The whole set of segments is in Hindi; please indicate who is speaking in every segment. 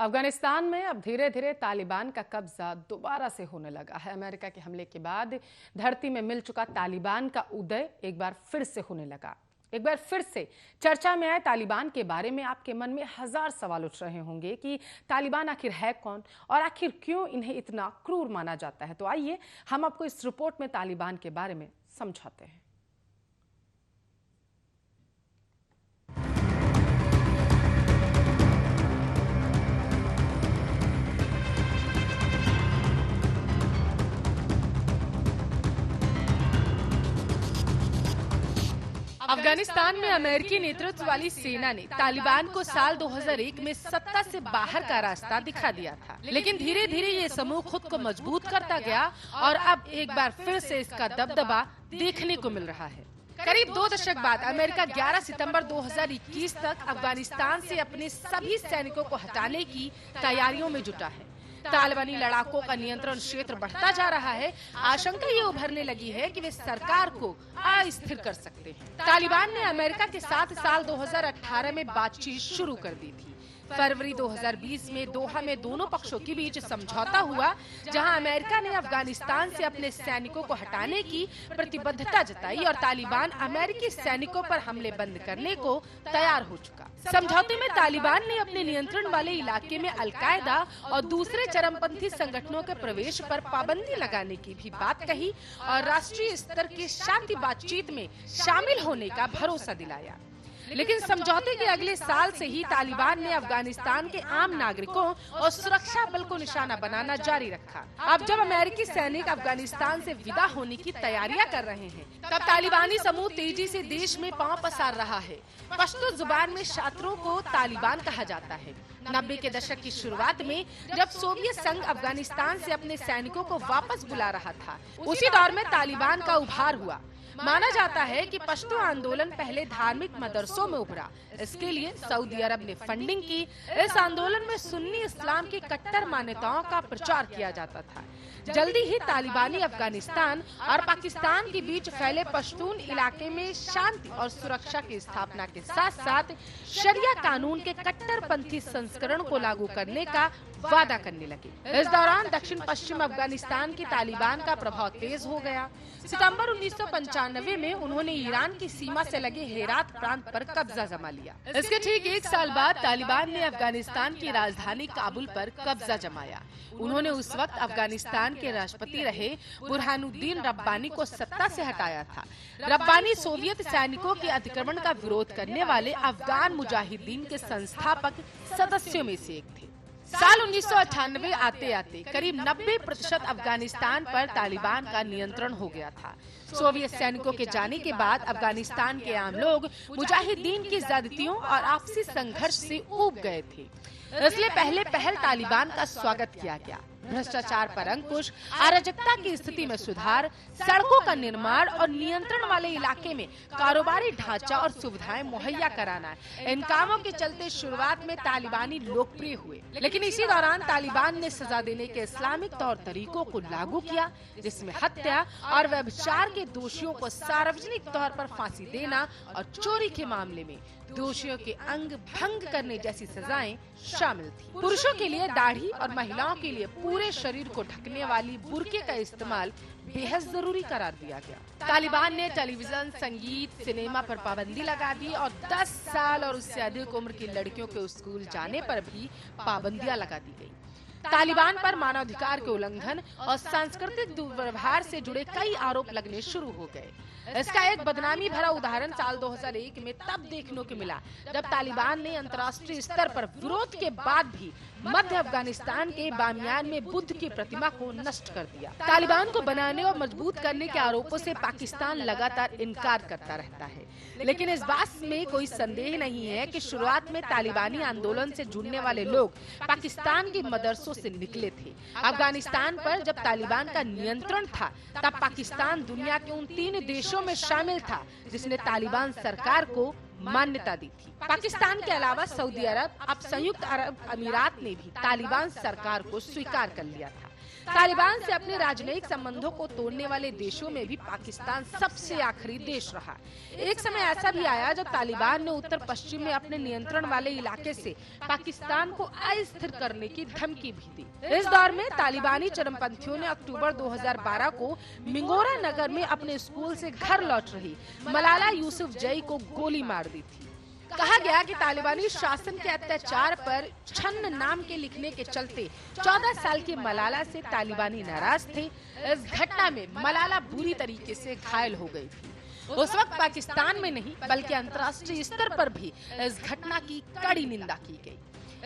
Speaker 1: अफगानिस्तान में अब धीरे धीरे तालिबान का कब्जा दोबारा से होने लगा है। अमेरिका के हमले के बाद धरती में मिल चुका तालिबान का उदय एक बार फिर से होने लगा। एक बार फिर से चर्चा में आए तालिबान के बारे में आपके मन में हजार सवाल उठ रहे होंगे कि तालिबान आखिर है कौन और आखिर क्यों इन्हें इतना क्रूर माना जाता है। तो आइए हम आपको इस रिपोर्ट में तालिबान के बारे में समझाते हैं। अफगानिस्तान में अमेरिकी नेतृत्व वाली सेना ने तालिबान को साल 2001 में सत्ता से बाहर का रास्ता दिखा दिया था, लेकिन धीरे धीरे ये समूह खुद को मजबूत करता गया और अब एक बार फिर से इसका दबदबा देखने को मिल रहा है। करीब 2 दशक बाद अमेरिका 11 सितंबर 2021 तक अफगानिस्तान से अपने सभी सैनिकों को हटाने की तैयारियों में जुटा है। तालिबानी लड़ाकों का नियंत्रण क्षेत्र बढ़ता जा रहा है। आशंका ये उभरने लगी है कि वे सरकार को अस्थिर कर सकते हैं। तालिबान ने अमेरिका के साथ साल 2018 में बातचीत शुरू कर दी थी। फरवरी 2020 में दोहा में दोनों पक्षों के बीच समझौता हुआ, जहां अमेरिका ने अफगानिस्तान से अपने सैनिकों को हटाने की प्रतिबद्धता जताई और तालिबान अमेरिकी सैनिकों पर हमले बंद करने को तैयार हो चुका। समझौते में तालिबान ने अपने नियंत्रण वाले इलाके में अलकायदा और दूसरे चरमपंथी संगठनों के प्रवेश पर पाबंदी लगाने की भी बात कही और राष्ट्रीय स्तर की शांति बातचीत में शामिल होने का भरोसा दिलाया। लेकिन समझौते के अगले साल से ही तालिबान ने अफगानिस्तान के आम नागरिकों और सुरक्षा बल को निशाना बनाना जारी रखा। अब जब अमेरिकी सैनिक अफगानिस्तान से विदा होने की तैयारियां कर रहे हैं, तब तालिबानी समूह तेजी से देश में पांव पसार रहा है। पश्तो जुबान में छात्रों को तालिबान कहा जाता है। 90 के दशक की शुरुआत में जब सोवियत संघ अफगानिस्तान से अपने सैनिकों को वापस बुला रहा था, उसी दौर में तालिबान का उभार हुआ। माना जाता है कि पश्तो आंदोलन पहले धार्मिक मदरसों में उभरा। इसके लिए सऊदी अरब ने फंडिंग की। इस आंदोलन में सुन्नी इस्लाम की कट्टर मान्यताओं का प्रचार किया जाता था। जल्दी ही तालिबानी अफगानिस्तान और पाकिस्तान के बीच फैले पश्तून इलाके में शांति और सुरक्षा की स्थापना के साथ साथ शरिया कानून के कट्टरपंथी संस्करण को लागू करने का वादा करने लगे। इस दौरान दक्षिण पश्चिम अफगानिस्तान की तालिबान का प्रभाव तेज हो गया। सितंबर 1995 में उन्होंने ईरान की सीमा से लगे हेरात प्रांत पर कब्जा जमा लिया। इसके ठीक 1 साल बाद तालिबान ने अफगानिस्तान की राजधानी काबुल पर कब्जा जमाया। उन्होंने उस वक्त अफगानिस्तान के राष्ट्रपति रहे बुरहानुद्दीन रब्बानी को सत्ता से हटाया था। रब्बानी सोवियत सैनिकों के अतिक्रमण का विरोध करने वाले अफगान मुजाहिदीन के संस्थापक सदस्यों में से एक थे। साल 1998 आते आते करीब 90% अफगानिस्तान पर तालिबान का नियंत्रण हो गया था। सोवियत सैनिकों के जाने के बाद अफगानिस्तान के आम लोग मुजाहिदीन की ज्यादतियों और आपसी संघर्ष से ऊब गए थे। इसलिए पहले पहल तालिबान का स्वागत किया गया। भ्रष्टाचार पर अंकुश, अराजकता की स्थिति में सुधार, सड़कों का निर्माण और नियंत्रण वाले इलाके में कारोबारी ढांचा और सुविधाएं मुहैया कराना, इन कामों के चलते शुरुआत में तालिबानी लोकप्रिय हुए। लेकिन इसी दौरान तालिबान ने सजा देने के इस्लामिक तौर तरीकों को लागू किया, जिसमें हत्या और व्यभिचार के दोषियों को सार्वजनिक तौर पर फांसी देना और चोरी के मामले में दोषियों के अंग भंग करने जैसी सजाएं शामिल थी। पुरुषों के लिए दाढ़ी और महिलाओं के लिए पूरे शरीर को ढकने वाली बुर्के का इस्तेमाल बेहद जरूरी करार दिया गया। तालिबान ने टेलीविजन, संगीत, सिनेमा पर पाबंदी लगा दी और 10 साल और उससे अधिक उम्र की लड़कियों के स्कूल जाने पर भी पाबंदियां लगा दी गई। तालिबान पर मानवाधिकार के उल्लंघन और सांस्कृतिक दुर्व्यवहार से जुड़े कई आरोप लगने शुरू हो गए। इसका एक बदनामी भरा उदाहरण साल 2001 में तब देखने को मिला, जब तालिबान ने अंतर्राष्ट्रीय स्तर पर विरोध के बाद भी मध्य अफगानिस्तान के बामियान में बुद्ध की प्रतिमा को नष्ट कर दिया। तालिबान को बनाने और मजबूत करने के आरोपों से पाकिस्तान लगातार इनकार करता रहता है, लेकिन इस बात में कोई संदेह नहीं है कि शुरुआत में तालिबानी आंदोलन से जुड़ने वाले लोग पाकिस्तान के मदरसों से निकले थे। अफगानिस्तान पर जब तालिबान का नियंत्रण था, तब पाकिस्तान दुनिया के उन 3 देशों में शामिल था जिसने तालिबान सरकार को मान्यता दी थी। पाकिस्तान के अलावा सऊदी अरब, अब संयुक्त अरब अमीरात ने भी तालिबान सरकार को स्वीकार कर लिया था। तालिबान से अपने राजनयिक संबंधों को तोड़ने वाले देशों में भी पाकिस्तान सबसे आखिरी देश रहा। एक समय ऐसा भी आया जब तालिबान ने उत्तर पश्चिम में अपने नियंत्रण वाले इलाके से पाकिस्तान को अस्थिर करने की धमकी भी दी। इस दौर में तालिबानी चरमपंथियों ने अक्टूबर 2012 को मिंगोरा नगर में अपने स्कूल से घर लौट रही मलाला यूसुफजई को गोली मार दी थी। कहा गया कि तालिबानी शासन के अत्याचार पर छन्न नाम के लिखने के चलते 14 साल की मलाला से तालिबानी नाराज थे। इस घटना में मलाला बुरी तरीके से घायल हो गई थी। उस वक्त पाकिस्तान में नहीं बल्कि अंतर्राष्ट्रीय स्तर पर भी इस घटना की कड़ी निंदा की गई।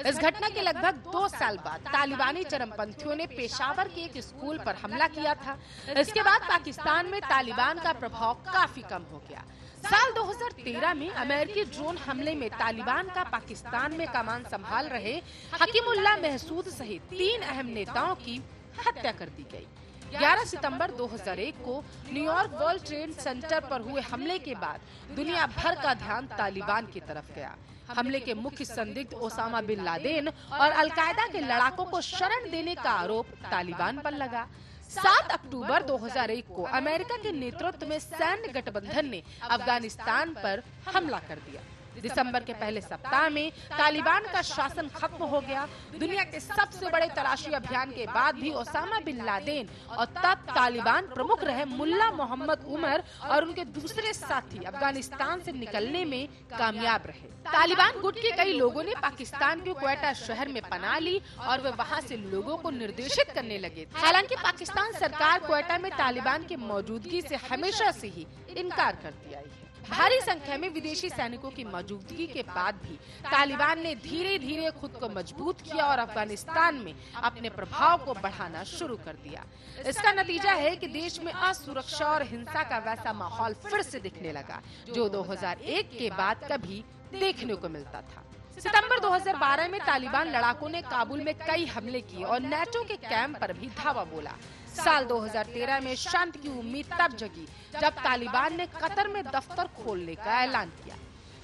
Speaker 1: इस घटना के लगभग 2 साल बाद तालिबानी चरमपंथियों ने पेशावर के एक स्कूल पर हमला किया था। इसके बाद पाकिस्तान में तालिबान का प्रभाव काफी कम हो गया। साल 2013 में अमेरिकी ड्रोन हमले में तालिबान का पाकिस्तान में कमान संभाल रहे हकीमुल्लाह महसूद सहित 3 अहम नेताओं की हत्या कर दी गई। 11 सितंबर 2001 को न्यूयॉर्क वर्ल्ड ट्रेड सेंटर पर हुए हमले के बाद दुनिया भर का ध्यान तालिबान की तरफ गया। हमले के मुख्य संदिग्ध ओसामा बिन लादेन और अलकायदा के लड़ाकों को शरण देने का आरोप तालिबान पर लगा। 7 अक्टूबर 2001 को अमेरिका के नेतृत्व में सैन्य गठबंधन ने अफगानिस्तान पर हमला कर दिया। दिसंबर के पहले सप्ताह में तालिबान का शासन खत्म हो गया। दुनिया के सबसे बड़े तलाशी अभियान के बाद भी ओसामा बिन लादेन और तब तालिबान प्रमुख रहे मुल्ला मोहम्मद उमर और उनके दूसरे साथी अफगानिस्तान से निकलने में कामयाब रहे। तालिबान गुट के कई लोगों ने पाकिस्तान के क्वेटा शहर में पनाह ली और वे वहां से लोगों को निर्देशित करने लगे। हालांकि पाकिस्तान सरकार क्वेटा में तालिबान की मौजूदगी से हमेशा से ही इनकार करती आई है। भारी संख्या में विदेशी सैनिकों की मौजूदगी के बाद भी तालिबान ने धीरे धीरे खुद को मजबूत किया और अफगानिस्तान में अपने प्रभाव को बढ़ाना शुरू कर दिया। इसका नतीजा है कि देश में असुरक्षा और हिंसा का वैसा माहौल फिर से दिखने लगा जो 2001 के बाद कभी देखने को मिलता था। सितंबर 2012 में तालिबान लड़ाकों ने काबुल में कई हमले किए और नेटो के कैंप पर भी धावा बोला। साल 2013 में शांति की उम्मीद तब जगी जब तालिबान ने कतर में दफ्तर खोलने का ऐलान किया।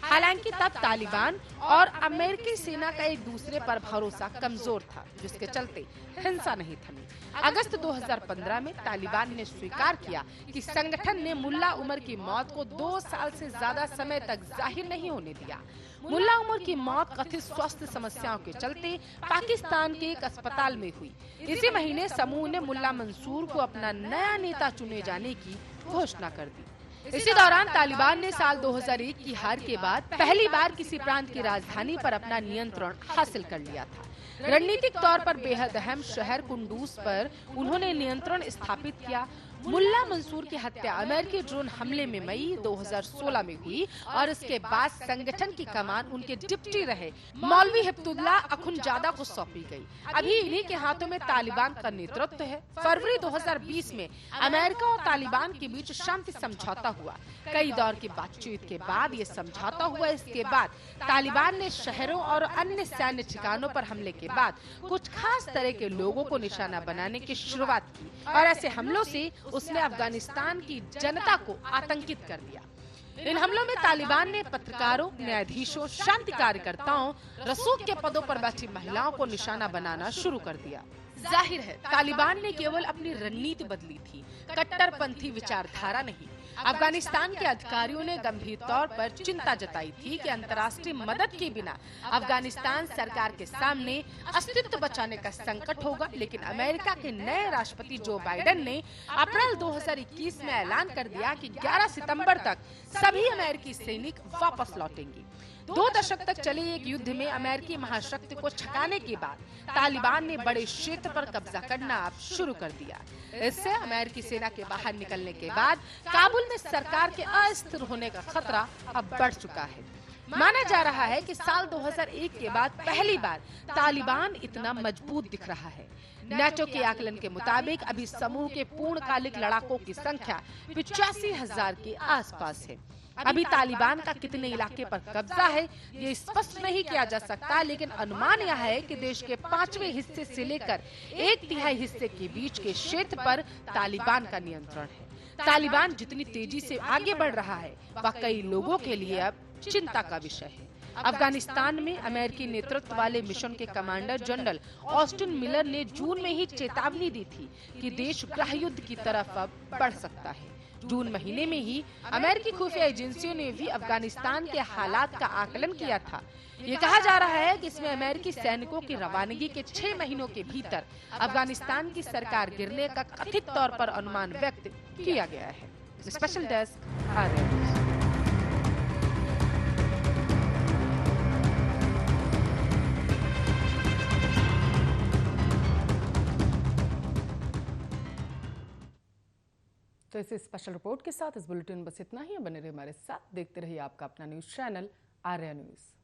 Speaker 1: हालांकि तब तालिबान और अमेरिकी सेना का एक दूसरे पर भरोसा कमजोर था, जिसके चलते हिंसा नहीं थमी। अगस्त 2015 में तालिबान ने स्वीकार किया कि संगठन ने मुल्ला उमर की मौत को 2 साल से ज्यादा समय तक जाहिर नहीं होने दिया। मुल्ला उमर की मौत कथित स्वास्थ्य समस्याओं के चलते पाकिस्तान के एक अस्पताल में हुई। इसी महीने समूह ने मुल्ला मंसूर को अपना नया नेता चुने जाने की घोषणा कर दी। इसी दौरान तालिबान ने साल 2001 की हार के बाद पहली बार किसी प्रांत की राजधानी पर अपना नियंत्रण हासिल कर लिया था। रणनीतिक तौर पर बेहद अहम शहर कुंदूज पर उन्होंने नियंत्रण स्थापित किया। मुल्ला मंसूर की हत्या अमेरिकी ड्रोन हमले में मई 2016 में हुई और इसके बाद संगठन की कमान उनके डिप्टी रहे मौलवी हिब्तुल्लाह अखुनजादा को सौंपी गई। अभी इन्हीं के हाथों में तालिबान का नेतृत्व है। फरवरी 2020 में अमेरिका और तालिबान के बीच शांति समझौता हुआ। कई दौर की बातचीत के बाद ये समझौता हुआ। इसके बाद तालिबान ने शहरों और अन्य सैन्य ठिकानों पर हमले के बाद कुछ खास तरह के लोगों को निशाना बनाने की शुरुआत की और ऐसे हमलों से उसने अफगानिस्तान की जनता को आतंकित कर दिया। इन हमलों में तालिबान ने पत्रकारों, न्यायाधीशों, शांति कार्यकर्ताओं, रसूख के पदों पर बैठी महिलाओं को निशाना बनाना शुरू कर दिया। जाहिर है तालिबान ने केवल अपनी रणनीति बदली थी, कट्टरपंथी विचारधारा नहीं। अफगानिस्तान के अधिकारियों ने गंभीर तौर पर चिंता जताई थी कि अंतर्राष्ट्रीय मदद के बिना अफगानिस्तान सरकार के सामने अस्तित्व बचाने का संकट होगा। लेकिन अमेरिका के नए राष्ट्रपति जो बाइडेन ने अप्रैल 2021 में ऐलान कर दिया कि 11 सितंबर तक सभी अमेरिकी सैनिक वापस लौटेंगे। 2 दशक तक चले एक युद्ध में अमेरिकी महाशक्ति को छकाने के बाद तालिबान ने बड़े क्षेत्र पर कब्जा करना अब शुरू कर दिया। इससे अमेरिकी सेना के बाहर निकलने के बाद काबुल में सरकार के अस्थिर होने का खतरा अब बढ़ चुका है। माना जा रहा है कि साल 2001 के बाद पहली बार तालिबान इतना मजबूत दिख रहा है। नेटो के आकलन के मुताबिक अभी समूह के पूर्णकालिक लड़ाकों की संख्या 85,000 के आसपास है। अभी तालिबान का कितने इलाके पर कब्जा है ये स्पष्ट नहीं किया जा सकता, लेकिन अनुमान यह है कि देश के 5वें हिस्से से लेकर 1/3 हिस्से के बीच के क्षेत्र पर तालिबान का नियंत्रण है। तालिबान जितनी तेजी से आगे बढ़ रहा है वह कई लोगों के लिए अब चिंता का विषय है। अफगानिस्तान में अमेरिकी नेतृत्व वाले मिशन के कमांडर जनरल ऑस्टिन मिलर ने जून में ही चेतावनी दी थी कि देश गृह युद्ध की तरफ अब बढ़ सकता है। जून महीने में ही अमेरिकी खुफिया एजेंसियों ने भी अफगानिस्तान के हालात का आकलन किया था। ये कहा जा रहा है कि इसमें अमेरिकी सैनिकों की रवानगी के 6 महीनों के भीतर अफगानिस्तान की सरकार गिरने का कथित तौर पर अनुमान व्यक्त किया गया है। Special desk Arya news.
Speaker 2: तो इस स्पेशल रिपोर्ट के साथ इस बुलेटिन में बस इतना ही। बने रहिए हमारे साथ, देखते रहिए आपका अपना न्यूज़ चैनल आर्या न्यूज़।